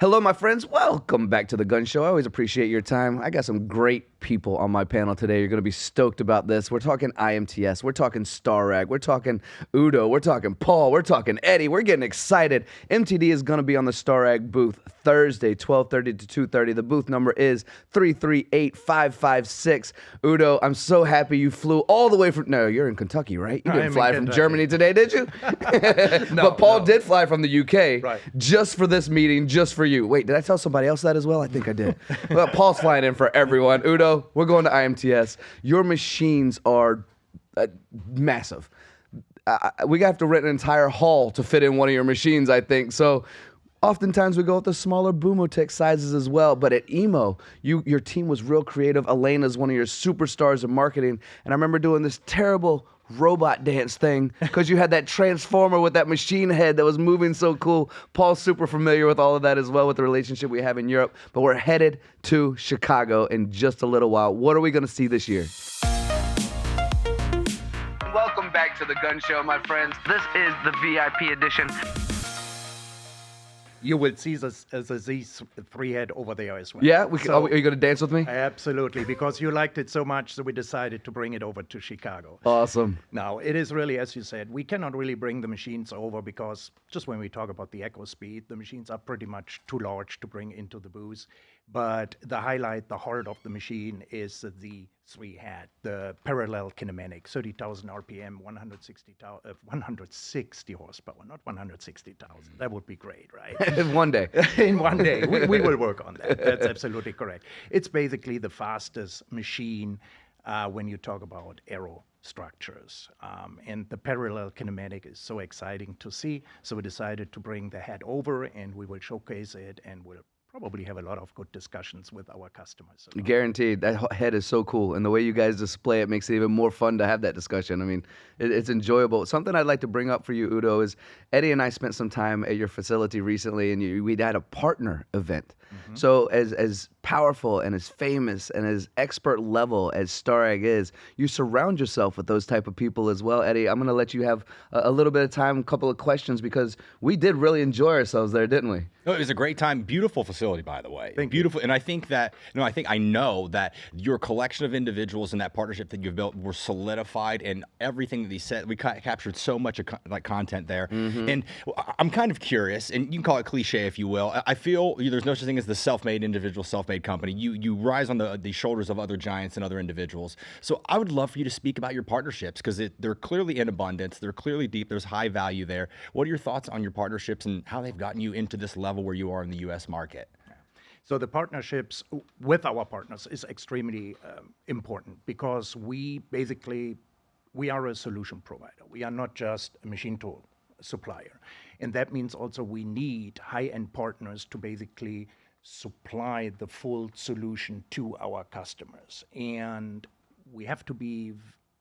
Hello, my friends. Welcome back to the Gun Show. I always appreciate your time. I got some great people on my panel today. You're going to be stoked about this. We're talking IMTS. We're talking Starrag. We're talking Udo. We're talking Paul. We're talking Eddie. We're getting excited. MTD is going to be on the Starrag booth Thursday, 12:30 to 2:30. The booth number is 338556. Udo, I'm so happy you flew all the way from... No, you're in Kentucky, right? You didn't fly from Germany today, did you? No, but Paul did fly from the UK Right. just for this meeting, just for you. Wait, did I tell somebody else that as well? I think I did. Well, Paul's flying in for everyone. Udo, we're going to IMTS. Your machines are massive. We have to rent an entire hall to fit in one of your machines, I think. So oftentimes we go with the smaller Boomotech sizes as well. But at EMO, your team was real creative. Elena's one of your superstars of marketing. And I remember doing this terrible robot dance thing because you had that transformer with that machine head that was moving so cool. Paul's super familiar with all of that as well with the relationship we have in Europe. But we're headed to Chicago in just a little while. What are we going to see this year? Welcome back to the Gun Show, my friends. This is the VIP edition. You will see the Z3 head over there as well. Yeah? Are you going to dance with me? Absolutely, because you liked it so much, so we decided to bring it over to Chicago. Awesome. Now, it is really, as you said, we cannot really bring the machines over because just when we talk about the echo speed, the machines are pretty much too large to bring into the booth. But the highlight, the heart of the machine is the Z3 head, the parallel kinematic, 30,000 RPM, 160 horsepower, not 160,000. That would be great, right? One day. In one day. We will work on that. That's absolutely correct. It's basically the fastest machine when you talk about aero structures. And the parallel kinematic is so exciting to see. So we decided to bring the head over and we will showcase it and we'll probably have a lot of good discussions with our customers. Guaranteed. That head is so cool. And the way you guys display it makes it even more fun to have that discussion. I mean, it's enjoyable. Something I'd like to bring up for you, Udo, is Eddie and I spent some time at your facility recently, and we had a partner event. Mm-hmm. So as powerful and as famous and as expert level as Starrag is, you surround yourself with those type of people as well. Eddie, I'm going to let you have a little bit of time, a couple of questions, because we did really enjoy ourselves there, didn't we? No, it was a great time. Beautiful facility, by the way. Beautiful. And I think that, I know that your collection of individuals and that partnership that you've built were solidified, and everything that he said, we captured so much content there. Mm-hmm. And I'm kind of curious, and you can call it cliche if you will. I feel there's no such thing as the self-made individual, self-made company. You rise on the shoulders of other giants and other individuals. So I would love for you to speak about your partnerships, because they're clearly in abundance. They're clearly deep. There's high value there. What are your thoughts on your partnerships and how they've gotten you into this level where you are in the U.S. market? So the partnerships with our partners is extremely important, because we are a solution provider. We are not just a machine tool supplier. And that means also we need high-end partners to basically supply the full solution to our customers. And we have to be,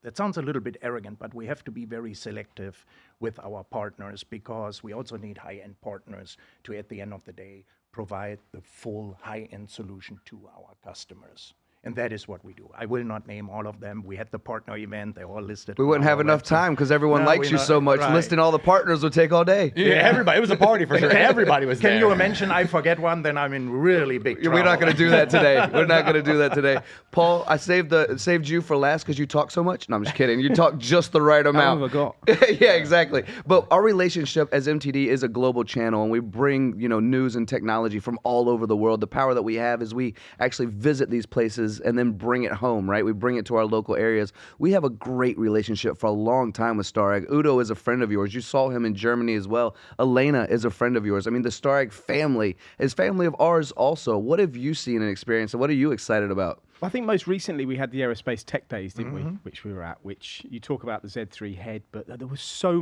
that sounds a little bit arrogant, but we have to be very selective with our partners, because we also need high-end partners to, at the end of the day, provide the full high-end solution to our customers. And that is what we do. I will not name all of them. We had the partner event. They're all listed. We wouldn't have enough time because everyone likes you so much. Right. Listing all the partners would take all day. Yeah, everybody. It was a party for sure. Everybody was there. Can you imagine I forget one? Then I'm in really big trouble. We're not going to do that today. We're not going to do that today. Paul, I saved you for last because you talk so much. No, I'm just kidding. You talk just the right amount. I forgot. Yeah, exactly. But our relationship as MTD is a global channel, and we bring news and technology from all over the world. The power that we have is we actually visit these places and then bring it home, right? We bring it to our local areas. We have a great relationship for a long time with Starrag. Udo is a friend of yours. You saw him in Germany as well. Elena is a friend of yours. I mean, the Starrag family is family of ours also. What have you seen and experienced, and what are you excited about? Well, I think most recently we had the Aerospace Tech Days, didn't we? Which we were at, which you talk about the Z3 head, but there was so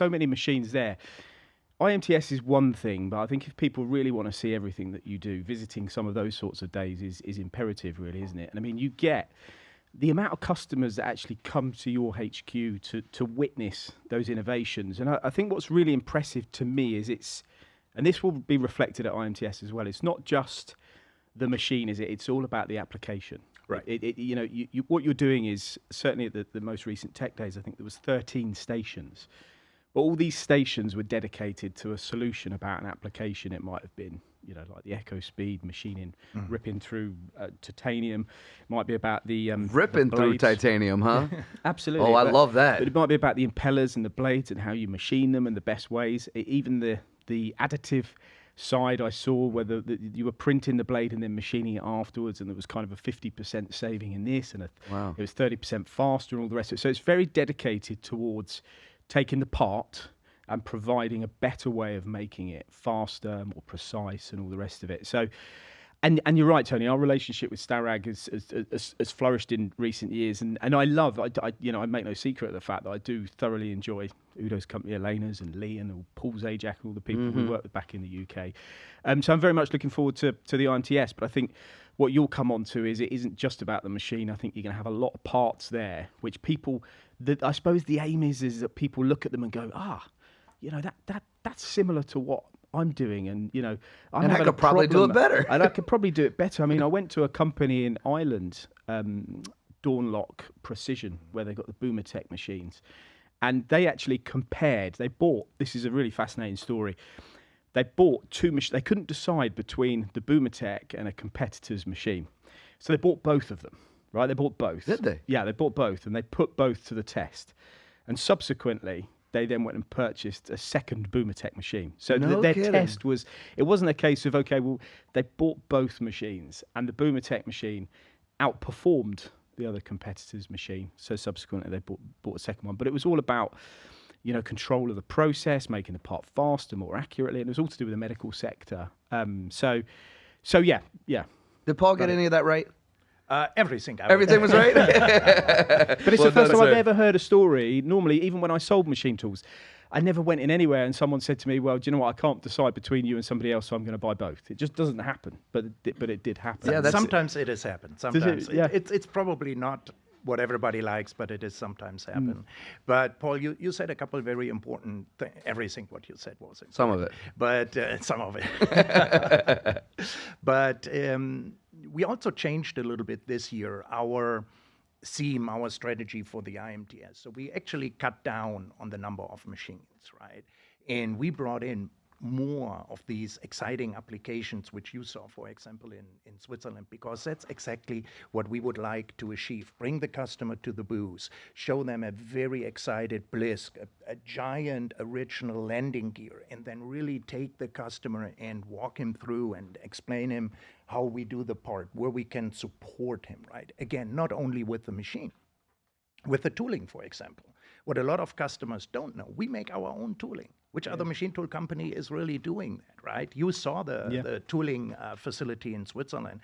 many machines there. IMTS is one thing, but I think if people really want to see everything that you do, visiting some of those sorts of days is imperative, really, isn't it? And I mean, you get the amount of customers that actually come to your HQ to witness those innovations. And I think what's really impressive to me is and this will be reflected at IMTS as well, it's not just the machine, is it? It's all about the application. Right. What you're doing is, certainly at the most recent Tech Days, I think there was 13 stations. But all these stations were dedicated to a solution about an application. It might have been like the Echo Speed machining, ripping through titanium. It might be about the Ripping the through blades. titanium, huh? Absolutely. Oh, I But- love that. But it might be about the impellers and the blades and how you machine them and the best ways. Even the additive side I saw, whether you were printing the blade and then machining it afterwards, and there was kind of a 50% saving in this, and Wow. it was 30% faster and all the rest of it. So it's very dedicated towards taking the part and providing a better way of making it faster, more precise, and all the rest of it. So, and you're right, Tony. Our relationship with Starrag has flourished in recent years, and I love. I make no secret of the fact that I do thoroughly enjoy Udo's company, Elena's, and Lee, and Paul Zajac, and all the people we work with back in the UK. So I'm very much looking forward to the IMTS. But I think what you'll come on to is it isn't just about the machine. I think you're going to have a lot of parts there, which people. I suppose the aim is that people look at them and go, that's similar to what I'm doing, and I'm And I having could a probably do problem, it better. and I could probably do it better. I mean, I went to a company in Ireland, Dawnlock Precision, where they got the Boomertech machines, and they actually compared. They bought. This is a really fascinating story. They bought two machines. They couldn't decide between the Boomertech and a competitor's machine, so they bought both of them. Right? They bought both. Did they? Yeah, they bought both, and they put both to the test, and subsequently. They then went and purchased a second Boomertech machine. So No their kidding. test was, it wasn't a case of, okay, well, they bought both machines and the Boomertech machine outperformed the other competitor's machine. So subsequently they bought a second one. But it was all about, control of the process, making the part faster, more accurately. And it was all to do with the medical sector. So yeah. Did Paul get any of that right? Everything. Everything was right? But it's Well the first done, time I've sir. ever heard a story. Normally, even when I sold machine tools, I never went in anywhere and someone said to me, well, do you know what? I can't decide between you and somebody else, so I'm going to buy both. It just doesn't happen, but it did happen. Yeah, that's- Sometimes it has happened. Sometimes Yeah. it's probably not what everybody likes, but it is sometimes happen. But Paul, you said a couple of very important things. Everything what you said was important. Some of it. But some of it. But we also changed a little bit this year our theme, our strategy for the IMTS. So we actually cut down on the number of machines, right? And we brought in more of these exciting applications, which you saw, for example, in Switzerland, because that's exactly what we would like to achieve. Bring the customer to the booth, show them a very excited Blisk, a giant original landing gear, and then really take the customer and walk him through and explain him how we do the part, where we can support him, right? Again, not only with the machine, with the tooling, for example. What a lot of customers don't know, we make our own tooling. Which other machine tool company is really doing that, right? You saw the tooling facility in Switzerland.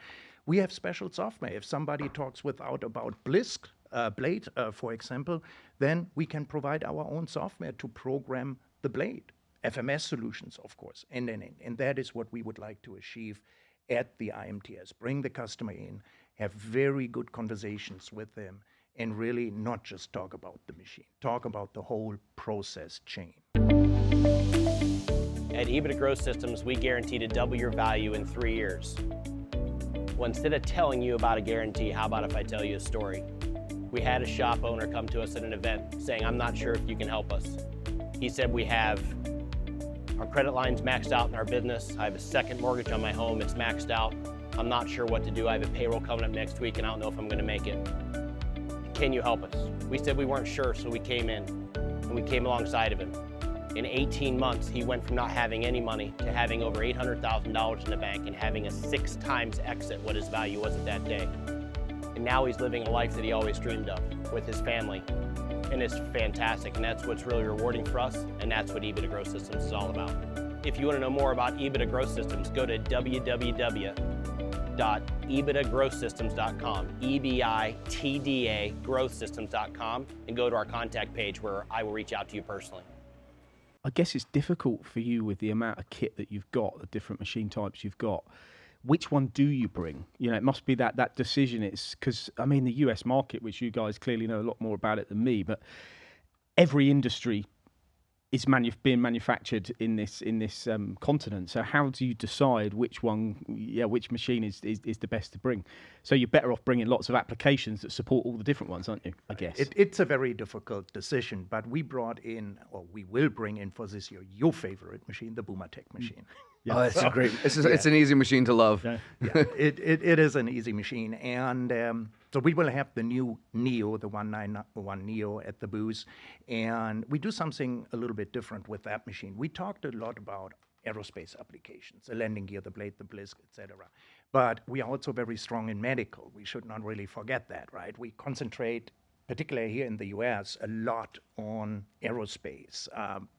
We have special software. If somebody talks about Blisk blade, for example, then we can provide our own software to program the blade. FMS solutions, of course. And that is what we would like to achieve at the IMTS. Bring the customer in, have very good conversations with them, and really not just talk about the machine, talk about the whole process chain. At EBITDA Growth Systems, we guarantee to double your value in 3 years. Well, instead of telling you about a guarantee, how about if I tell you a story? We had a shop owner come to us at an event saying, I'm not sure if you can help us. He said, we have our credit lines maxed out in our business. I have a second mortgage on my home, it's maxed out. I'm not sure what to do. I have a payroll coming up next week and I don't know if I'm gonna make it. Can you help us? We said we weren't sure, so we came in and we came alongside of him. In 18 months, he went from not having any money to having over $800,000 in the bank and having a 6 times exit what his value was at that day. And now he's living a life that he always dreamed of with his family. And it's fantastic, and that's what's really rewarding for us, and that's what EBITDA Growth Systems is all about. If you want to know more about EBITDA Growth Systems, go to www.ebitagrowthsystems.com, EBITDA growthsystems.com, and go to our contact page where I will reach out to you personally. I guess it's difficult for you with the amount of kit that you've got, the different machine types you've got. Which one do you bring? It must be that decision. It's because, I mean, the US market, which you guys clearly know a lot more about it than me, but every industry is being manufactured in this continent. So how do you decide which machine is the best to bring? So you're better off bringing lots of applications that support all the different ones, aren't you? I guess. It's a very difficult decision, but we brought in, or we will bring in for this year, your favorite machine, the Boomertech machine. Oh, it's a great. It's an easy machine to love. Yeah. Yeah, it is an easy machine. And so we will have the new Neo, the 191 Neo at the booth. And we do something a little bit different with that machine. We talked a lot about aerospace applications, the landing gear, the blade, the blisk, etc. But we are also very strong in medical. We should not really forget that, right? We concentrate, particularly here in the US, a lot on aerospace,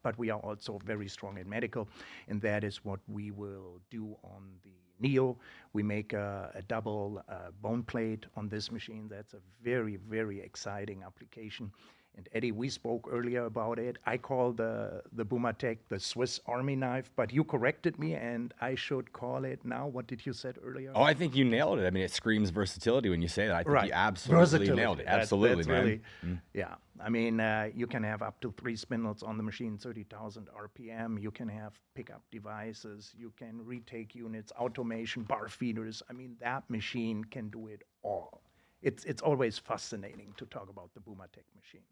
but we are also very strong in medical, and that is what we will do on the Neo. We make a double bone plate on this machine. That's a very, very exciting application. And Eddie, we spoke earlier about it. I call the Boomatech the Swiss Army knife, but you corrected me, and I should call it now. What did you say earlier? Oh, I think you nailed it. I mean, it screams versatility when you say that. I think you absolutely Versatility. nailed it. Absolutely, That's man. really, yeah. I mean, you can have up to 3 spindles on the machine, 30,000 RPM. You can have pickup devices. You can retake units, automation, bar feeders. I mean, that machine can do it all. It's always fascinating to talk about the Boomatech machine.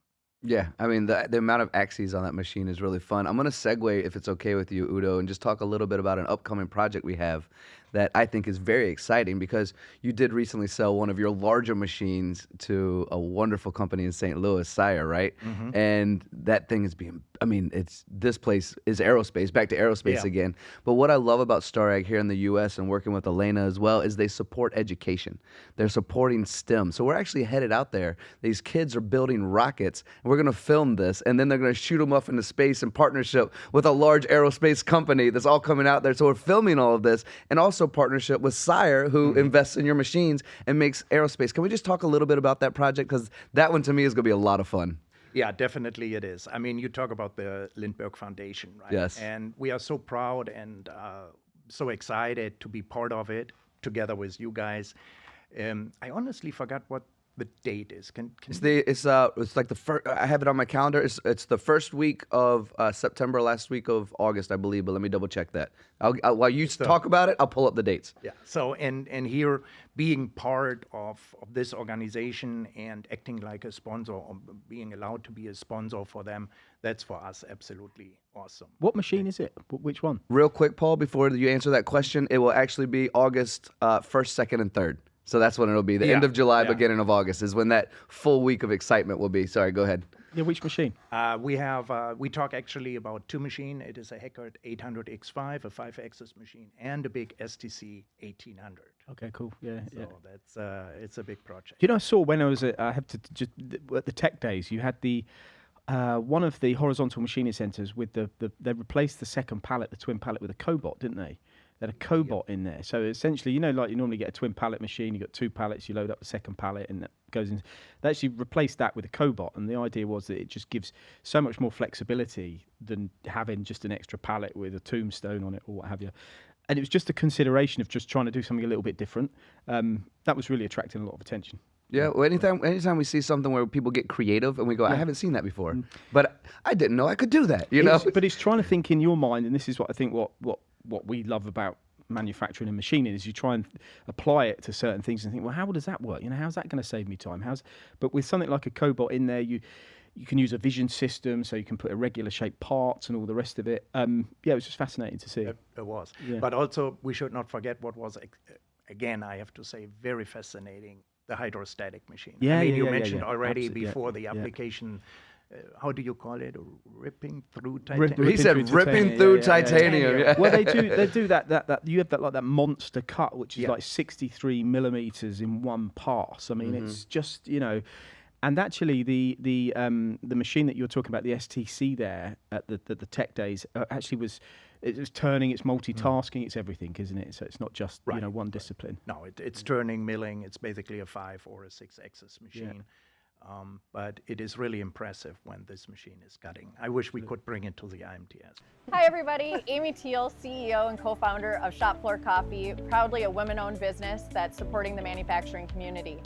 Yeah, I mean, the amount of axes on that machine is really fun. I'm going to segue, if it's okay with you, Udo, and just talk a little bit about an upcoming project we have that I think is very exciting, because you did recently sell one of your larger machines to a wonderful company in St. Louis, Sire, right? And that thing is being, I mean, this place is aerospace, back to aerospace again. But what I love about Starrag here in the U.S. and working with Elena as well is they support education. They're supporting STEM. So we're actually headed out there. These kids are building rockets, and we're going to film this, and then they're going to shoot them off into space in partnership with a large aerospace company that's all coming out there. So we're filming all of this, and also partnership with Sire, who invests in your machines and makes aerospace. Can we just talk a little bit about that project? Because that one to me is going to be a lot of fun. Yeah, definitely it is. I mean, you talk about the Lindbergh Foundation, right? Yes. And we are so proud and so excited to be part of it together with you guys. I honestly forgot what the date is. It's like the first. I have it on my calendar. It's the first week of September, last week of August, I believe. But let me double check that. While you talk about it, I'll pull up the dates. Yeah. So and here, being part of this organization and acting like a sponsor, or being allowed to be a sponsor for them, that's for us absolutely awesome. What machine is it? Which one? Real quick, Paul, before you answer that question, it will actually be August 1st, 2nd, and 3rd. So that's when it'll be. The end of July, beginning of August is when that full week of excitement will be. Sorry, go ahead. Yeah, which machine? We talk actually about 2 machines. It is a Heckert 800X5, a 5-axis machine, and a big STC 1800. Okay, cool. Yeah, So that's it's a big project. You know, I saw when I was at the Tech Days, you had the one of the horizontal machining centers with they replaced the second pallet, the twin pallet, with a cobot, didn't they? They had a cobot in there. So essentially, you know, like you normally get a twin pallet machine, you got 2 pallets, you load up the second pallet, and that goes in. They actually replaced that with a cobot, and the idea was that it just gives so much more flexibility than having just an extra pallet with a tombstone on it or what have you. And it was just a consideration of just trying to do something a little bit different. That was really attracting a lot of attention. Yeah, well, anytime we see something where people get creative and we go, I haven't seen that before, but I didn't know I could do that. You know, but it's trying to think in your mind, and this is what I think what we love about manufacturing and machining is you try and apply it to certain things and think, well, how does that work? You know, how's that going to save me time? But with something like a cobot in there, you can use a vision system, so you can put irregular shaped parts and all the rest of it. Yeah, it was just fascinating to see. It was. Yeah. But also, we should not forget what was, again, I have to say, very fascinating, the hydrostatic machine. Yeah, I mean, you yeah, mentioned yeah. already Absolutely, before the application. How do you call it? Ripping through titanium. He said ripping through titanium. Yeah. Well, they do that. You have that monster cut, which is like 63 millimeters in one pass. I mean, it's just, you know. And actually, the machine that you're talking about, the STC there at the Tech Days, actually was turning, it's multitasking, it's everything, isn't it? So it's not just you know one discipline. No, it's turning, milling. It's basically a 5 or a 6-axis machine. Yeah. But it is really impressive when this machine is cutting. I wish we could bring it to the IMTS. Hi everybody, Amy Teal, CEO and co-founder of Shop Floor Coffee, proudly a women-owned business that's supporting the manufacturing community.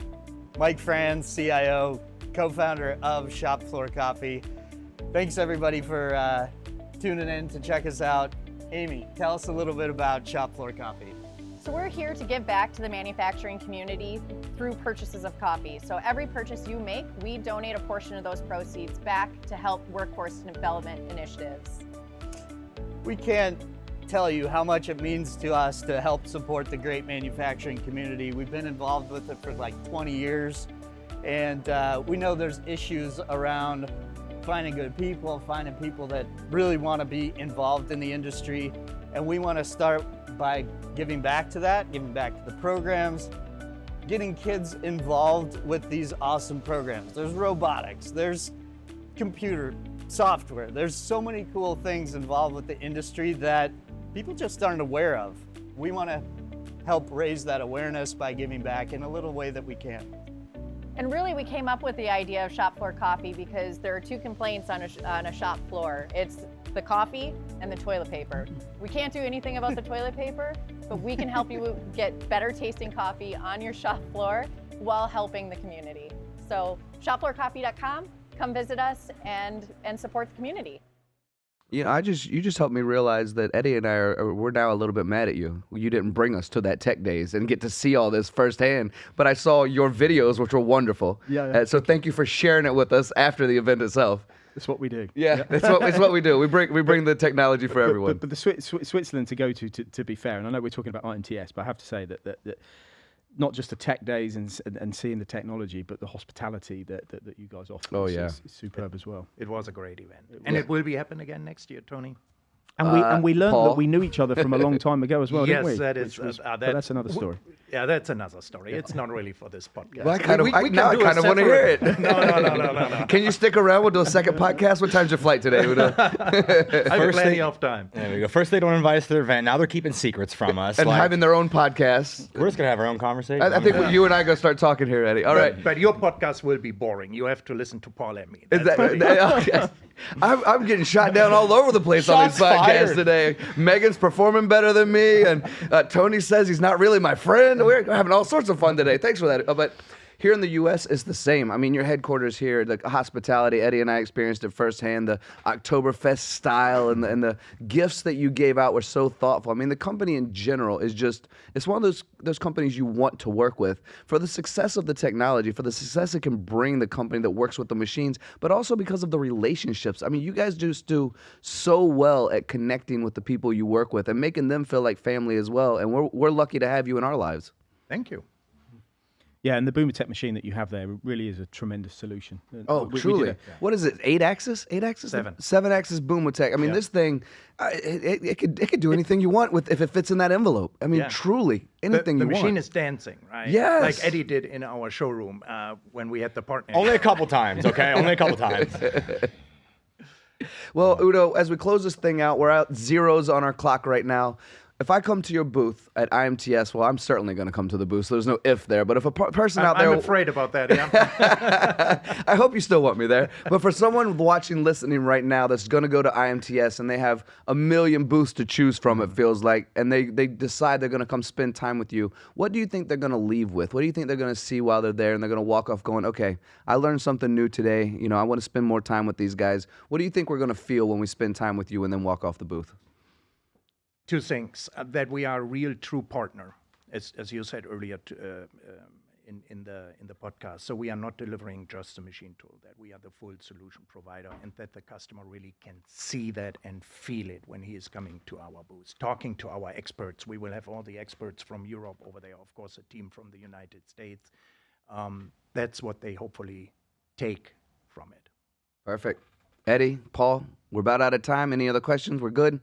Mike Franz, CIO, co-founder of Shop Floor Coffee. Thanks everybody for tuning in to check us out. Amy, tell us a little bit about Shop Floor Coffee. So we're here to give back to the manufacturing community through purchases of coffee. So every purchase you make, we donate a portion of those proceeds back to help workforce development initiatives. We can't tell you how much it means to us to help support the great manufacturing community. We've been involved with it for like 20 years, and we know there's issues around finding good people, finding people that really want to be involved in the industry, and we want to start by giving back to that, giving back to the programs, getting kids involved with these awesome programs. There's robotics, there's computer software, there's so many cool things involved with the industry that people just aren't aware of. We want to help raise that awareness by giving back in a little way that we can. And really, we came up with the idea of shop floor coffee because there are two complaints on a shop floor. It's the coffee and the toilet paper. We can't do anything about the toilet paper, but we can help you get better tasting coffee on your shop floor while helping the community. So shopfloorcoffee.com, come visit us and support the community. You know, you just helped me realize that Eddie and I we're now a little bit mad at you. You didn't bring us to that tech days and get to see all this firsthand. But I saw your videos, which were wonderful. Yeah. So thank you for sharing it with us after the event itself. That's what we do. Yeah, it's what we do. We bring the technology for everyone. But the Switzerland to go to be fair, and I know we're talking about IMTS, but I have to say that not just the tech days and seeing the technology, but the hospitality that you guys offer is superb as well. It was a great event. And it will be happening again next year, Tony. And we learned Paul? that we knew each other from a long time ago as well, Yes, didn't we? that is. But that's another story. Yeah, that's another story. It's not really for this podcast. Well, I kind of can now I do a kind of want to hear separate- it. No. Can you stick around? We'll do a second podcast. What time's your flight today, Udo? I have plenty of time. There we go. First, they don't invite us to their event. Now they're keeping secrets from us. And like, having their own podcast. we're just gonna have our own conversation. I think you and I are gonna start talking here, Eddie. All right. But your podcast will be boring. You have to listen to Paul and me. Is That's that, okay. I'm getting shot down all over the place on these Shots podcasts fired. today. Megan's performing better than me, and Tony says he's not really my friend. We're having all sorts of fun today. Thanks for that. But here in the U.S., it's the same. I mean, your headquarters here, the hospitality, Eddie and I experienced it firsthand, the Oktoberfest style and the gifts that you gave out were so thoughtful. I mean, the company in general is just, it's one of those companies you want to work with for the success of the technology, for the success it can bring the company that works with the machines, but also because of the relationships. I mean, you guys just do so well at connecting with the people you work with and making them feel like family as well. And we're lucky to have you in our lives. Thank you. Yeah, and the Boomer Tech machine that you have there really is a tremendous solution. Oh, We truly. did What is it? 8-axis? 8-axis? Seven. 7-axis Boomertech. I mean, this thing, it could do anything you want with if it fits in that envelope. I mean, Yeah. truly, anything The you machine want. is dancing, right? Yes. Like Eddie did in our showroom when we had the partnership. Only a couple times, okay? Only a couple times. Well, Udo, as we close this thing out, we're at zeros on our clock right now. If I come to your booth at IMTS, well, I'm certainly going to come to the booth, so there's no if there. But if a person out there... I'm afraid about that, yeah. I hope you still want me there. But for someone watching, listening right now that's going to go to IMTS and they have a million booths to choose from, it feels like, and they decide they're going to come spend time with you, what do you think they're going to leave with? What do you think they're going to see while they're there and they're going to walk off going, okay, I learned something new today. You know, I want to spend more time with these guys. What do you think we're going to feel when we spend time with you and then walk off the booth? Two things, that we are a real true partner, as you said earlier in the podcast. So we are not delivering just a machine tool, that we are the full solution provider, and that the customer really can see that and feel it when he is coming to our booth, talking to our experts. We will have all the experts from Europe over there, of course, a team from the United States. That's what they hopefully take from it. Perfect. Eddie, Paul, we're about out of time. Any other questions? We're good?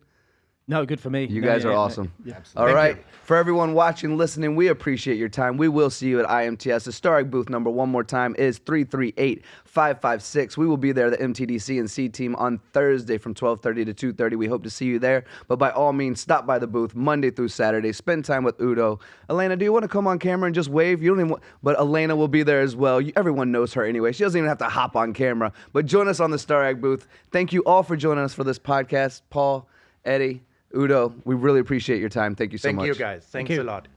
No, good for me. You No, guys yeah, are yeah, awesome. yeah. All Thank right. you. For everyone watching, listening, we appreciate your time. We will see you at IMTS. The Starrag booth number, one more time, is 338-556. We will be there, the MTDCNC team, on Thursday from 12:30 to 2:30. We hope to see you there. But by all means, stop by the booth Monday through Saturday. Spend time with Udo. Elena, do you want to come on camera and just wave? You don't even but Elena will be there as well. Everyone knows her anyway. She doesn't even have to hop on camera. But join us on the Starrag booth. Thank you all for joining us for this podcast. Paul, Eddie, Udo, we really appreciate your time. Thank you so much. Thank you, guys. Thanks a lot.